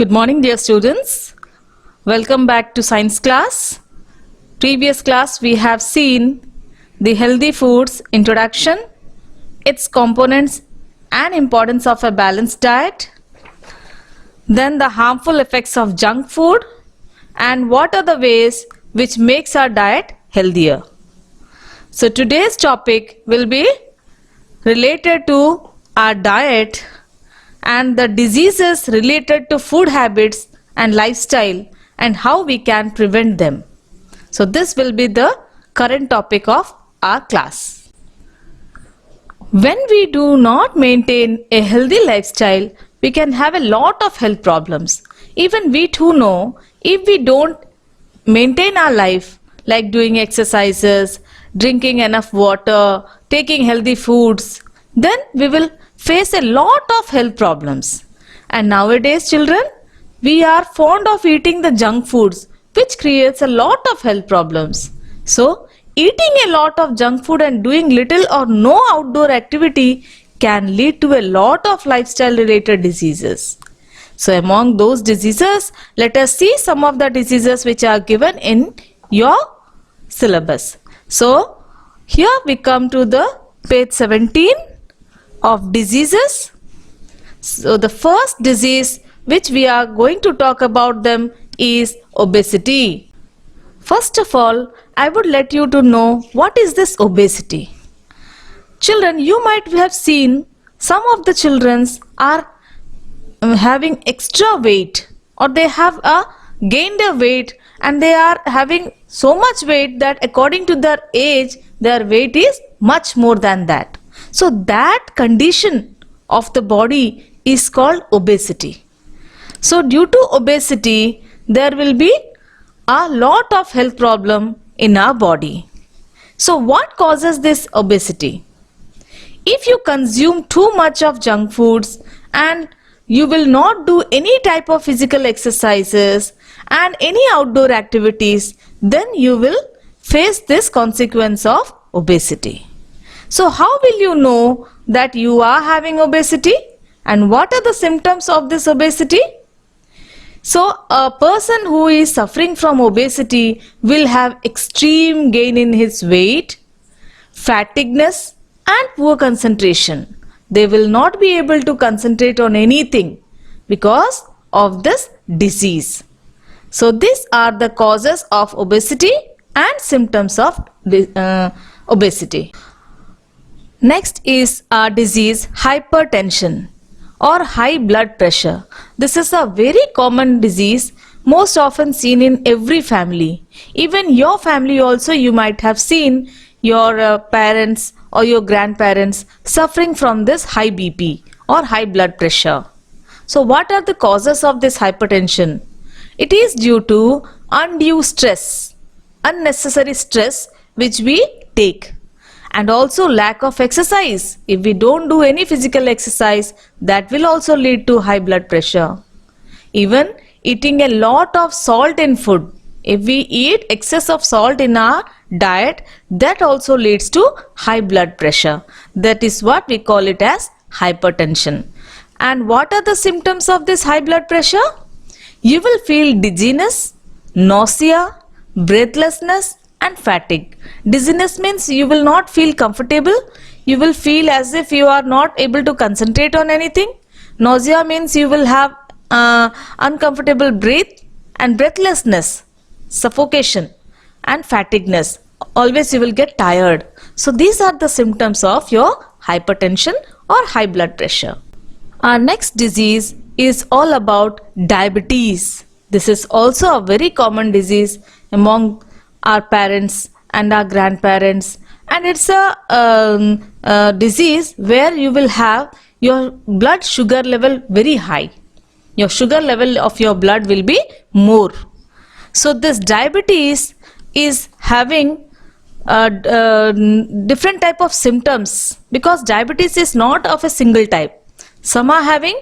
Good morning, dear students. Welcome back to science class. Previous class we have seen the healthy foods introduction, its components and importance of a balanced diet, then the harmful effects of junk food and what are the ways which makes our diet healthier. So today's topic will be related to our diet and the diseases related to food habits and lifestyle and how we can prevent them. So this will be the current topic of our class. When we do not maintain a healthy lifestyle, we can have a lot of health problems. Even we too know, if we don't maintain our life, like doing exercises, drinking enough water, taking healthy foods, then we will face a lot of health problems. And nowadays children, we are fond of eating the junk foods, which creates a lot of health problems. So eating a lot of junk food and doing little or no outdoor activity can lead to a lot of lifestyle related diseases. So among those diseases, let us see some of the diseases which are given in your syllabus. So here we come to the page 17 of diseases. So the first disease which we are going to talk about them is obesity. First of all, I would let you to know what is this obesity. Children, you might have seen some of the children are having extra weight, or they have gained a weight and they are having so much weight that according to their age, their weight is much more than that. So that condition of the body is called obesity. So due to obesity, there will be a lot of health problem in our body. So what causes this obesity? If you consume too much of junk foods and you will not do any type of physical exercises and any outdoor activities, then you will face this consequence of obesity. So how will you know that you are having obesity and what are the symptoms of this obesity? So a person who is suffering from obesity will have extreme gain in his weight, fatigueness and poor concentration. They will not be able to concentrate on anything because of this disease. So these are the causes of obesity and symptoms of obesity. Next is our disease hypertension or high blood pressure. This is a very common disease, most often seen in every family. Even your family also, you might have seen your parents or your grandparents suffering from this high BP or high blood pressure. So what are the causes of this hypertension? It is due to undue stress, unnecessary stress which we take, and also lack of exercise. If we don't do any physical exercise, that will also lead to high blood pressure. Even eating a lot of salt in food. If we eat excess of salt in our diet, that also leads to high blood pressure. That is what we call it as hypertension. And what are the symptoms of this high blood pressure? You will feel dizziness, nausea, breathlessness and fatigue. Dizziness means you will not feel comfortable. You will feel as if you are not able to concentrate on anything. Nausea means you will have uncomfortable breath, and breathlessness, suffocation and fatigueness. Always you will get tired. So these are the symptoms of your hypertension or high blood pressure. Our next disease is all about diabetes. This is also a very common disease among our parents and our grandparents, and it's a disease where you will have your blood sugar level very high. Your sugar level of your blood will be more. So this diabetes is having different type of symptoms, because diabetes is not of a single type. Some are having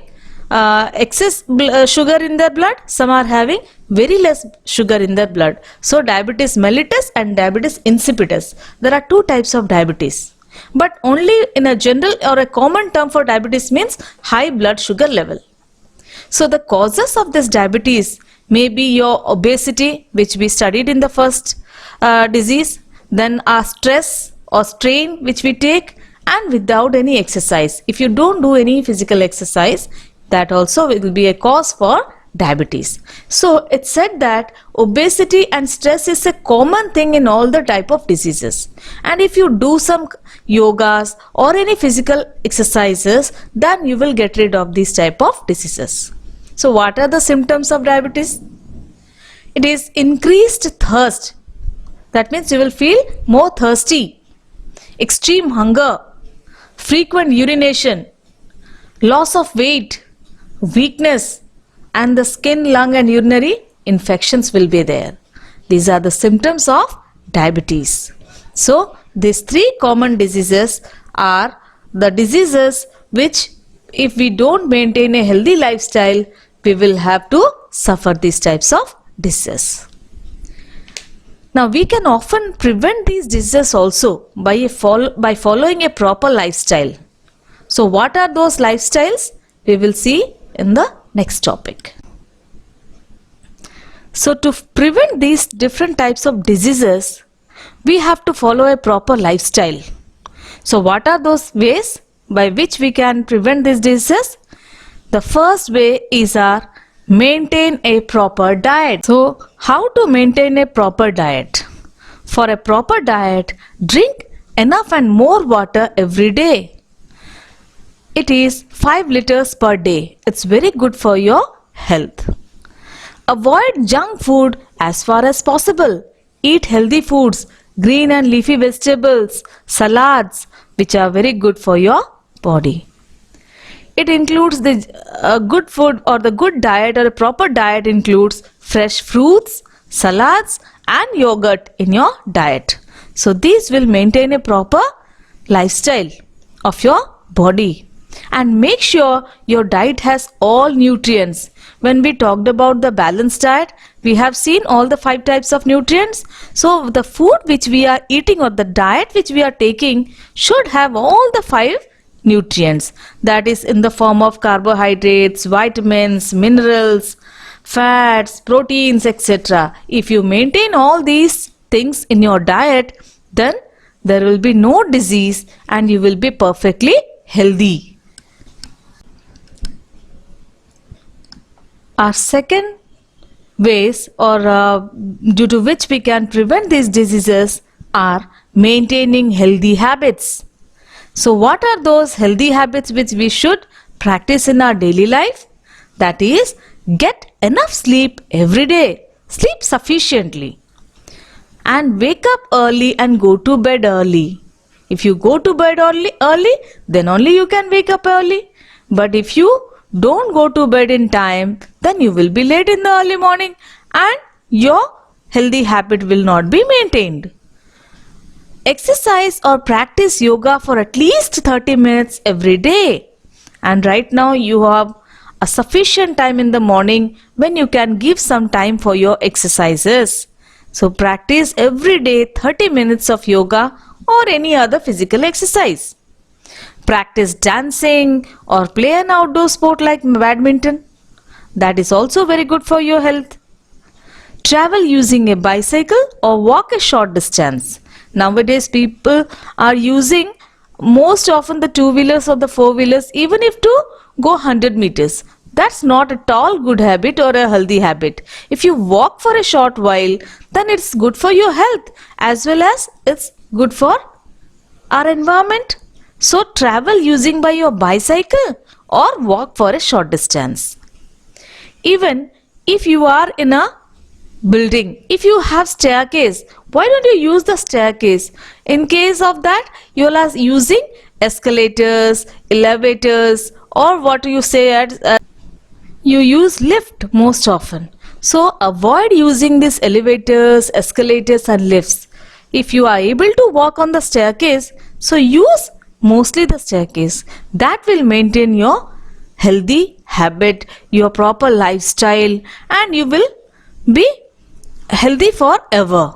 excess sugar in their blood, some are having very less sugar in their blood. So diabetes mellitus and diabetes insipidus, there are two types of diabetes, but only in a general or a common term for diabetes means high blood sugar level. So the causes of this diabetes may be your obesity, which we studied in the first disease, then our stress or strain which we take, and without any exercise. If you don't do any physical exercise, that also will be a cause for diabetes. So it's said that obesity and stress is a common thing in all the type of diseases, and if you do some yogas or any physical exercises, then you will get rid of these type of diseases. So what are the symptoms of diabetes? It is increased thirst. That means you will feel more thirsty, extreme hunger, frequent urination, loss of weight, weakness, and the skin, lung and urinary infections will be there. These are the symptoms of diabetes. So these three common diseases are the diseases which, if we don't maintain a healthy lifestyle, we will have to suffer these types of diseases. Now we can often prevent these diseases also by following a proper lifestyle. So what are those lifestyles? We will see in the next topic. So to prevent these different types of diseases, we have to follow a proper lifestyle. So what are those ways by which we can prevent these diseases? The first way is our maintain a proper diet. So how to maintain a proper diet? For a proper diet, drink enough and more water every day. It is 5 liters per day. It's very good for your health. Avoid junk food as far as possible. Eat healthy foods, green and leafy vegetables, salads, which are very good for your body. It includes the good food, or the good diet or a proper diet includes fresh fruits, salads and yogurt in your diet. So these will maintain a proper lifestyle of your body. And make sure your diet has all nutrients. When we talked about the balanced diet, we have seen all the 5 types of nutrients. So the food which we are eating, or the diet which we are taking, should have all the 5 nutrients. That is in the form of carbohydrates, vitamins, minerals, fats, proteins, etc. If you maintain all these things in your diet, then there will be no disease and you will be perfectly healthy. Our second ways, or due to which we can prevent these diseases, are maintaining healthy habits. So what are those healthy habits which we should practice in our daily life? That is, get enough sleep every day. Sleep sufficiently. And wake up early and go to bed early. If you go to bed early, then only you can wake up early. But if you don't go to bed in time, then you will be late in the early morning and your healthy habit will not be maintained. Exercise or practice yoga for at least 30 minutes every day. And right now you have a sufficient time in the morning when you can give some time for your exercises. So practice every day 30 minutes of yoga or any other physical exercise. Practice dancing or play an outdoor sport like badminton. That is also very good for your health. Travel using a bicycle or walk a short distance. Nowadays people are using most often the 2-wheelers or the 4-wheelers, even if to go 100 meters. That's not at all good habit or a healthy habit. If you walk for a short while, then it's good for your health as well as it's good for our environment. So travel using by your bicycle or walk for a short distance. Even if you are in a building, if you have staircase, why don't you use the staircase? In case of that, you are using escalators, elevators, or what you say you use lift most often. So avoid using these elevators, escalators and lifts. If you are able to walk on the staircase, so use mostly the staircase. That will maintain your healthy habit, your proper lifestyle, and you will be healthy forever.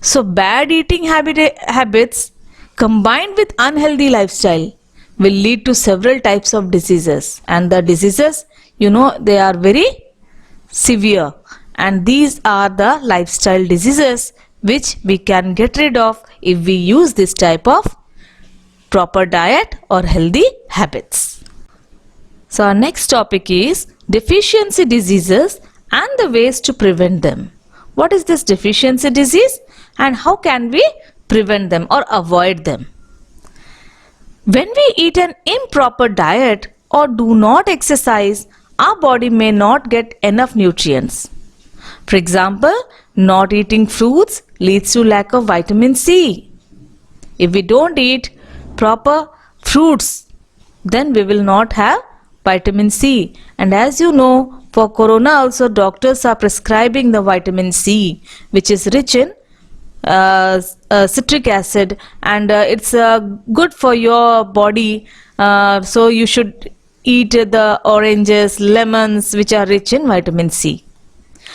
So bad eating habits combined with unhealthy lifestyle will lead to several types of diseases, and the diseases they are very severe, and these are the lifestyle diseases which we can get rid of if we use this type of proper diet or healthy habits. So our next topic is deficiency diseases and the ways to prevent them. What is this deficiency disease and how can we prevent them or avoid them? When we eat an improper diet or do not exercise, our body may not get enough nutrients. For example, not eating fruits leads to lack of vitamin C. If we don't eat proper fruits, then we will not have vitamin C. And as you know, for corona also doctors are prescribing the vitamin C, which is rich in citric acid, and it's good for your body. So you should eat the oranges, lemons, which are rich in vitamin C.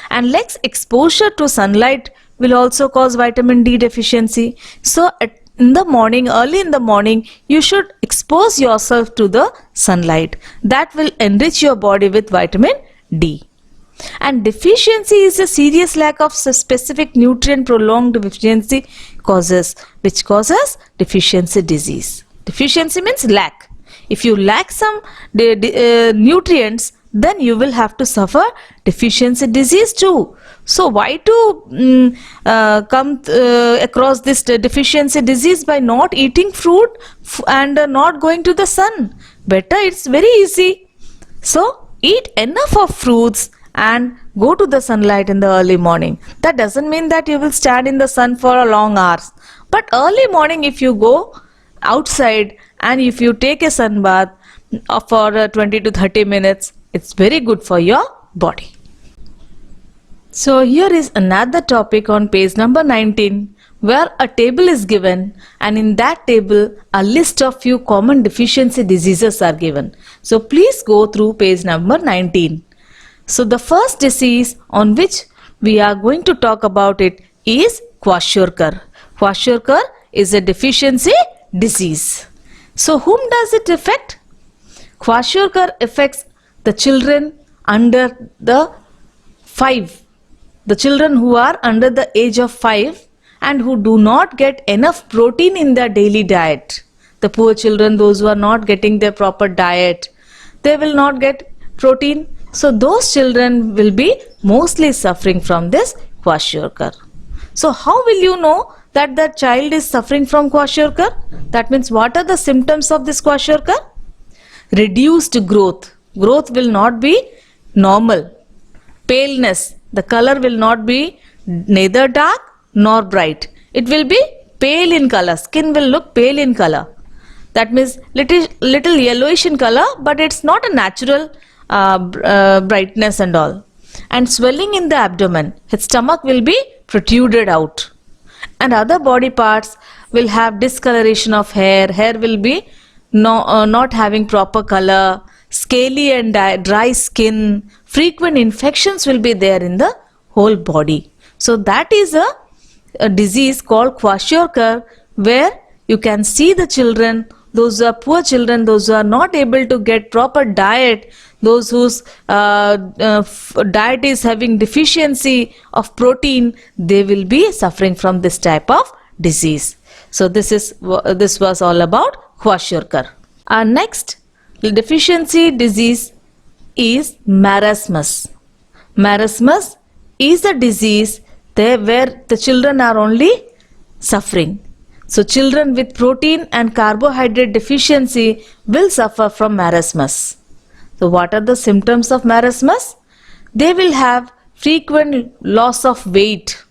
And less exposure to sunlight will also cause vitamin D deficiency. So in the morning, early in the morning, you should expose yourself to the sunlight. That will enrich your body with vitamin D. And deficiency is a serious lack of specific nutrient. Prolonged deficiency which causes deficiency disease. Deficiency means lack. If you lack some nutrients, then you will have to suffer deficiency disease too. So why to come across this deficiency disease? By not eating fruit and not going to the sun. Better, it's very easy. So eat enough of fruits and go to the sunlight in the early morning. That doesn't mean that you will stand in the sun for a long hours. But early morning, if you go outside and if you take a sun bath for 20 to 30 minutes, it's very good for your body. So here is another topic on page number 19, where a table is given, and in that table a list of few common deficiency diseases are given. So please go through page number 19. So the first disease on which we are going to talk about it is Kwashiorkor. Kwashiorkor is a deficiency disease. So whom does it affect? Kwashiorkor affects the children under the 5. The children who are under the age of 5 and who do not get enough protein in their daily diet. The poor children, those who are not getting their proper diet, they will not get protein. So those children will be mostly suffering from this Kwashiorkor. So how will you know that the child is suffering from Kwashiorkor? That means what are the symptoms of this Kwashiorkor? Reduced growth. Growth will not be normal. Paleness. The color will not be neither dark nor bright. It will be pale in color. Skin will look pale in color. That means little yellowish in color, but it's not a natural brightness and all. And swelling in the abdomen. His stomach will be protruded out. And other body parts will have discoloration of hair. Hair will be not having proper color. Scaly and dry skin. Frequent infections will be there in the whole body. So that is a disease called Kwashiorkor, where you can see the children, those who are poor children, those who are not able to get proper diet, those whose diet is having deficiency of protein, they will be suffering from this type of disease. So this was all about Kwashiorkor. Our next deficiency disease is marasmus. Marasmus is a disease where the children are only suffering. So children with protein and carbohydrate deficiency will suffer from marasmus. So what are the symptoms of marasmus? They will have frequent loss of weight.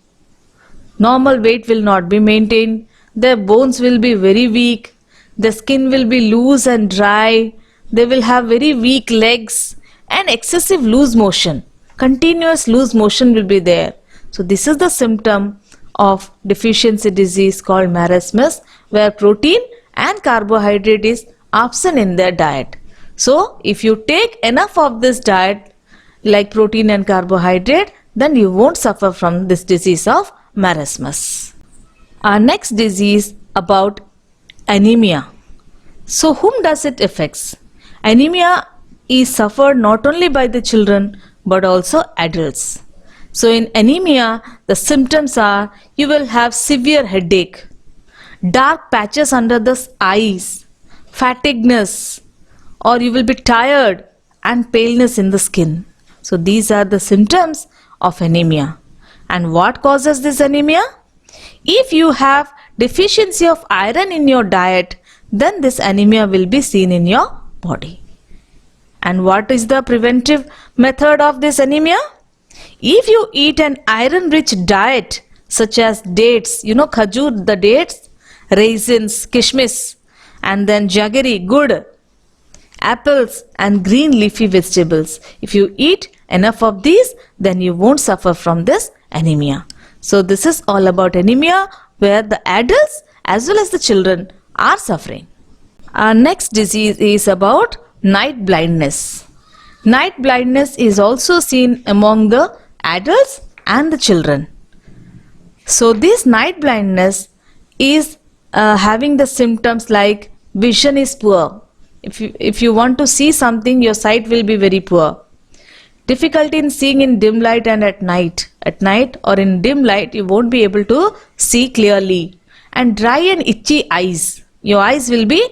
Normal weight will not be maintained. Their bones will be very weak. The skin will be loose and dry. They will have very weak legs and excessive loose motion. Continuous loose motion will be there. So this is the symptom of deficiency disease called marasmus, where protein and carbohydrate is absent in their diet. So if you take enough of this diet like protein and carbohydrate, then you won't suffer from this disease of marasmus. Our next disease about anemia. So whom does it affect? Anemia is suffered not only by the children but also adults. So in anemia, the symptoms are you will have severe headache, dark patches under the eyes, fatigueness, or you will be tired and paleness in the skin. So these are the symptoms of anemia. And what causes this anemia? If you have deficiency of iron in your diet, then this anemia will be seen in your body. And what is the preventive method of this anemia? If you eat an iron-rich diet such as dates, khajur, the dates, raisins, kishmish, and then jaggery, gur, apples and green leafy vegetables. If you eat enough of these, then you won't suffer from this anemia. So this is all about anemia, where the adults as well as the children are suffering. Our next disease is about night blindness. Night blindness is also seen among the adults and the children. So this night blindness is having the symptoms like vision is poor. If you want to see something, your sight will be very poor. Difficulty in seeing in dim light and at night. At night or in dim light, you won't be able to see clearly. And dry and itchy eyes. Your eyes will be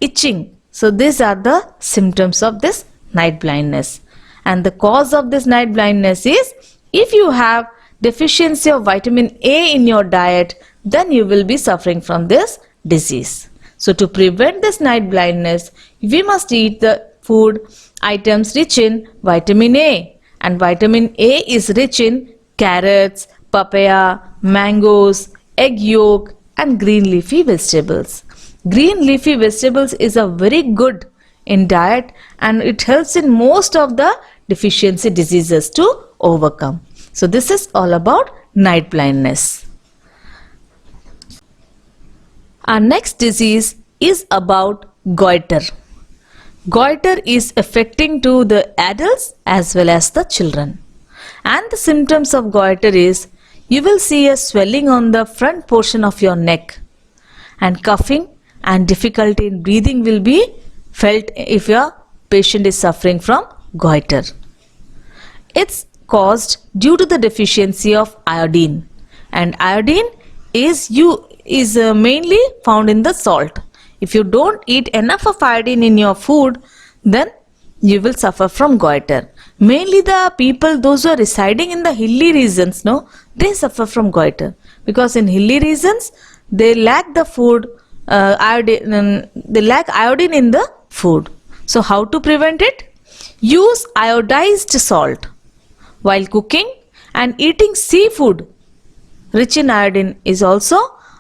itching. So these are the symptoms of this night blindness. And the cause of this night blindness is if you have deficiency of vitamin A in your diet, then you will be suffering from this disease. So to prevent this night blindness, we must eat the food items rich in vitamin A. And vitamin A is rich in carrots, papaya, mangoes, egg yolk and green leafy vegetables. Green leafy vegetables is a very good in diet and it helps in most of the deficiency diseases to overcome. So this is all about night blindness. Our next disease is about goiter. Goiter is affecting to the adults as well as the children. And the symptoms of goiter is you will see a swelling on the front portion of your neck, and coughing and difficulty in breathing will be felt if your patient is suffering from goiter. It's caused due to the deficiency of iodine, and iodine is mainly found in the salt. If you don't eat enough of iodine in your food, then you will suffer from goiter. Mainly the people, those who are residing in the hilly regions, they suffer from goiter, because in hilly regions they lack the food iodine. They lack iodine in the food. So how to prevent it? Use iodized salt while cooking, and eating seafood rich in iodine is also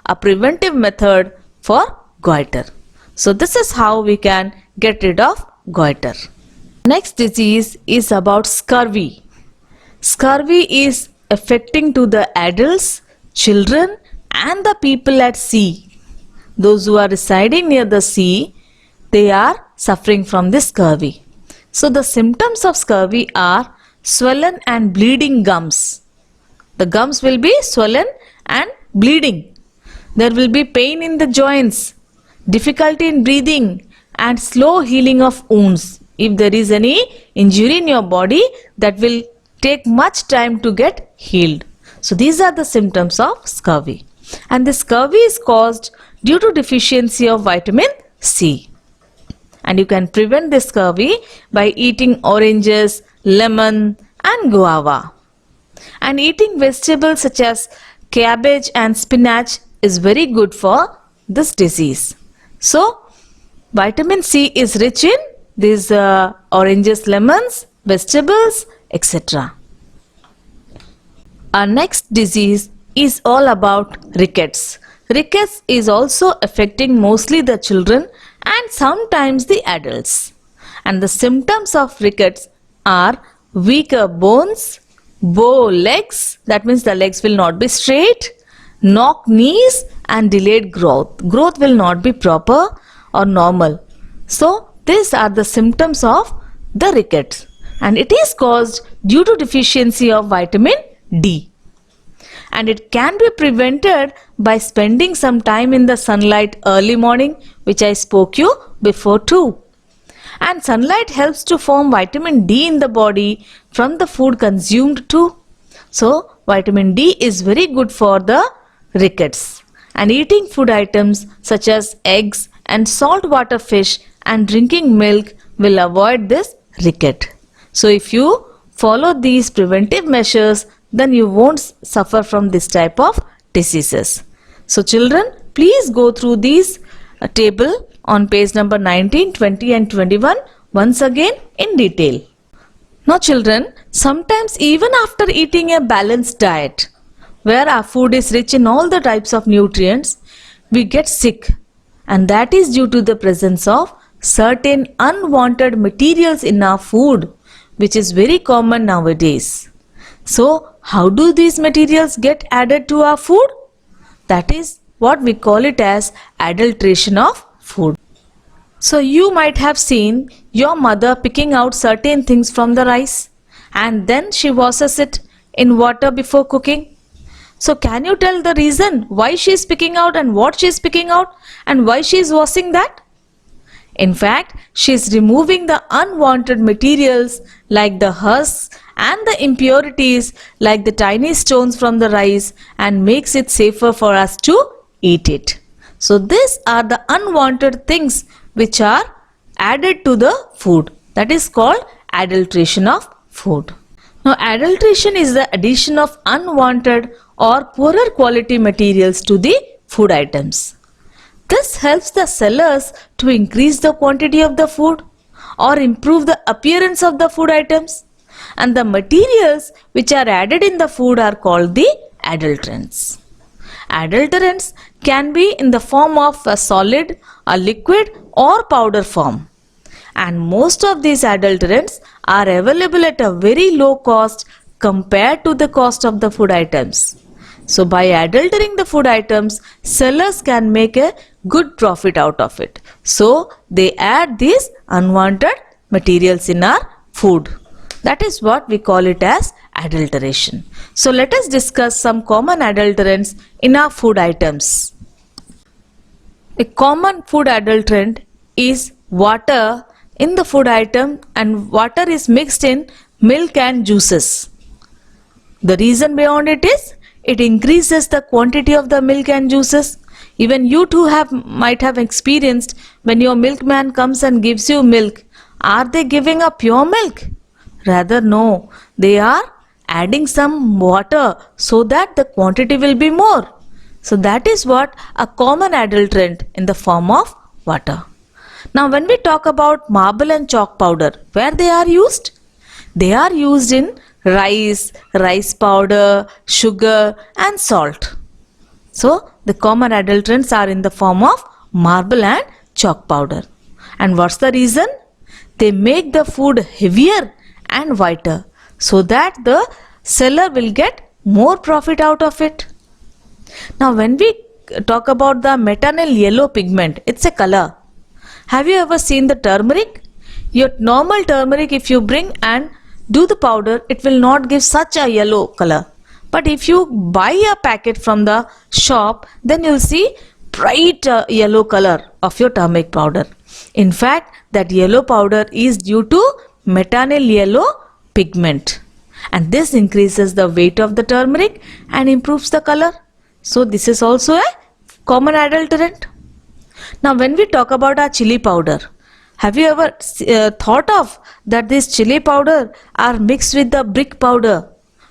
a preventive method for goiter. So this is how we can get rid of goiter. Next disease is about scurvy. Scurvy is affecting to the adults, children and the people at sea. Those who are residing near the sea, they are suffering from this scurvy. So the symptoms of scurvy are swollen and bleeding gums. The gums will be swollen and bleeding. There will be pain in the joints, difficulty in breathing and slow healing of wounds. If there is any injury in your body, that will take much time to get healed. So these are the symptoms of scurvy. And the scurvy is caused due to deficiency of vitamin C. And you can prevent this scurvy by eating oranges, lemon and guava. And eating vegetables such as cabbage and spinach is very good for this disease. So vitamin C is rich in these oranges, lemons, vegetables, etc. Our next disease is all about rickets. Rickets is also affecting mostly the children and sometimes the adults. And the symptoms of rickets are weaker bones, bow legs, that means the legs will not be straight, knock knees and delayed growth. Growth will not be proper or normal. So these are the symptoms of the rickets, and it is caused due to deficiency of vitamin D. And it can be prevented by spending some time in the sunlight early morning, which I spoke you before too. And sunlight helps to form vitamin D in the body from the food consumed too. So vitamin D is very good for the rickets. And eating food items such as eggs and saltwater fish and drinking milk will avoid this ricket. So if you follow these preventive measures, then you won't suffer from this type of diseases. So children, please go through these table on page number 19, 20 and 21 once again in detail. Now children, sometimes even after eating a balanced diet, where our food is rich in all the types of nutrients, we get sick, and that is due to the presence of certain unwanted materials in our food, which is very common nowadays. So how do these materials get added to our food? That is what we call it as adulteration of food. So you might have seen your mother picking out certain things from the rice and then she washes it in water before cooking. So can you tell the reason why she is picking out and what she is picking out and why she is washing that? In fact, she is removing the unwanted materials like the husks and the impurities like the tiny stones from the rice and makes it safer for us to eat it. So these are the unwanted things which are added to the food. That is called adulteration of food. Now adulteration is the addition of unwanted or poorer quality materials to the food items. This helps the sellers to increase the quantity of the food or improve the appearance of the food items, and the materials which are added in the food are called the adulterants. Adulterants can be in the form of a solid, a liquid or powder form, and most of these adulterants are available at a very low cost compared to the cost of the food items. So by adulterating the food items, sellers can make a good profit out of it. So they add these unwanted materials in our food. That is what we call it as adulteration. So let us discuss some common adulterants in our food items. A common food adulterant is water in the food item, and water is mixed in milk and juices. The reason behind it is it increases the quantity of the milk and juices. Even you too might have experienced when your milkman comes and gives you milk. Are they giving a pure milk? Rather no, they are adding some water so that the quantity will be more. So that is what a common adulterant in the form of water. Now when we talk about marble and chalk powder, where they are used? They are used in rice, rice powder, sugar and salt. So the common adulterants are in the form of marble and chalk powder. And what's the reason? They make the food heavier and whiter so that the seller will get more profit out of it. Now when we talk about the metanil yellow pigment, it's a color. Have you ever seen the turmeric? Your normal turmeric, if you bring and do the powder, it will not give such a yellow color. But if you buy a packet from the shop, then you'll see bright yellow color of your turmeric powder. In fact, that yellow powder is due to metanil yellow pigment, and this increases the weight of the turmeric and improves the color. So this is also a common adulterant. Now when we talk about our chili powder, have you ever thought of that this chili powder are mixed with the brick powder,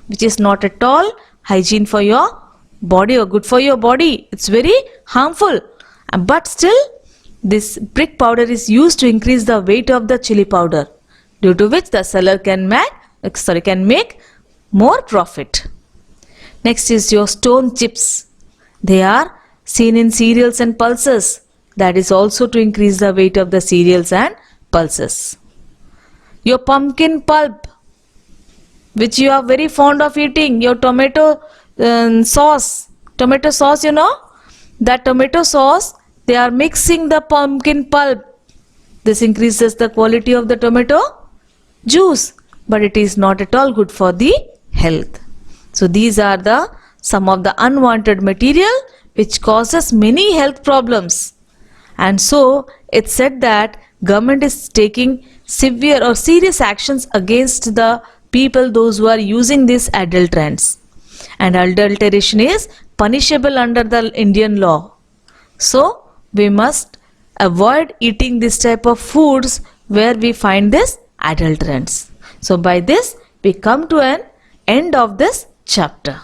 which is not at all hygiene for your body or good for your body. It's very harmful. But still this brick powder is used to increase the weight of the chili powder, due to which the seller can make more profit. Next is your stone chips. They are seen in cereals and pulses. That is also to increase the weight of the cereals and pulses. Your pumpkin pulp, which you are very fond of eating, your tomato sauce, you know, that tomato sauce, they are mixing the pumpkin pulp. This increases the quality of the tomato juice, but it is not at all good for the health. So these are some of the unwanted material which causes many health problems. And so it's said that government is taking severe or serious actions against the people those who are using these adulterants, and adulteration is punishable under the Indian law. So we must avoid eating this type of foods where we find this adulterants. So by this we come to an end of this chapter.